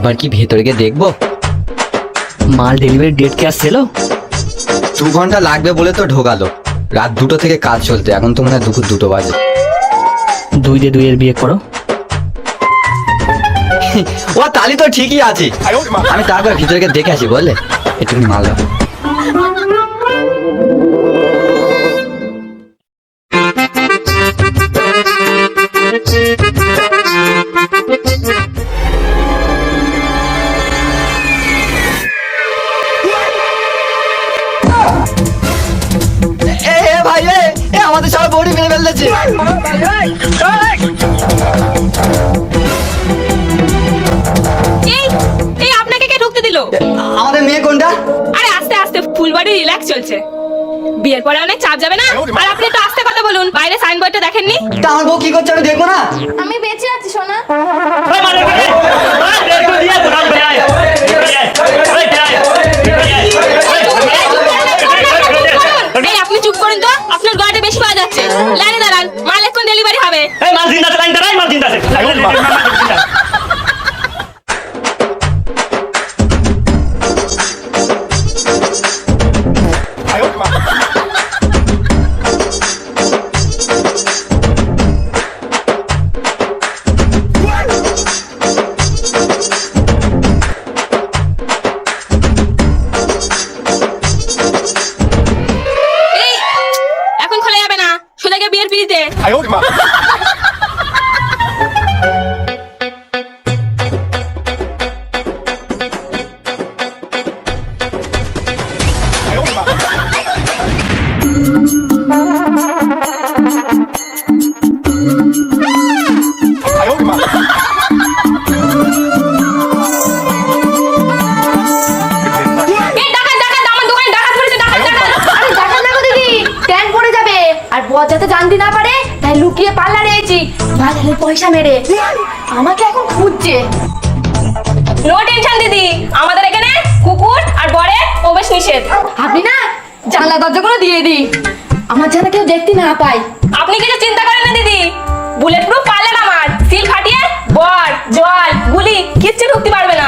একবার কি ভেতরে গিয়ে দেখবো? মাল ডেলিভারি ডেট কি আসছিল? 2 ঘন্টা লাগবে বলে তো ঢোকালো। রাত 2টো থেকে কাজ চলতে, এখন তো মনে হয় দুপুর 2টো বাজে। 2 দিয়ে 2 এর বিয়ে করো। ও তালি তো ঠিকই আছে, আমি তারপর ভিতরে গিয়ে দেখে আসি, বললে একটুখানি মাল দাও। ভাই আমাদের সবাই বডি মেরে ফেলতেছে। এই আপনাকে কে ঢুকতে দিল? আমাদের মেয়ে কোনটা? আরে আস্তে আস্তে, ফুল বডি রিল্যাক্স চলছে। বিয়ের পরে অনেক চাপ যাবে না? আর আপনি একটু আস্তে কথা বলুন, বাইরে সাইনবোর্ডটা দেখেননি? তা আমার বউ কি করছে আমি দেখবো না? আমি বেঁচে আছি সোনা। এই আপনি চুপ করুন তো, আপনার গলাটা বেশি পাওয়া যাচ্ছে। লাইনে দাঁড়ান, মাল এখন ডেলিভারি হবে। এই, এখন খোলা যাবে না, সোজা গিয়ে বিয়ের পিড়িতে। এই ডাকাত ডাকাত, আমার দোকানে ডাকাত পড়েছে, ডাকাত ডাকাত। আরে ডাকাত না গো দিদি, ট্যাঙ্ক পড়ে যাবে। আর বর যাতে জানতে না পারে তাই লুকিয়ে পার্লারে এসেছি বাজারে পয়সা মেরে। আমাকে এখন খুঁজছে। নো টেনশন দিদি, আমাদের এখানে কুকুর আর বরের প্রবেশ নিষেধ। আপনি না জানলা দরজাগুলো দিয়ে দিই, আমার যেন কেউ দেখতে না পায়। আপনি কিছু চিন্তা করেন না দিদি, বুলেট প্রুফ পারলেন আমার, সিল ফাটিয়ে বর জল গুলি কিচ্ছু ঢুকতে পারবে না।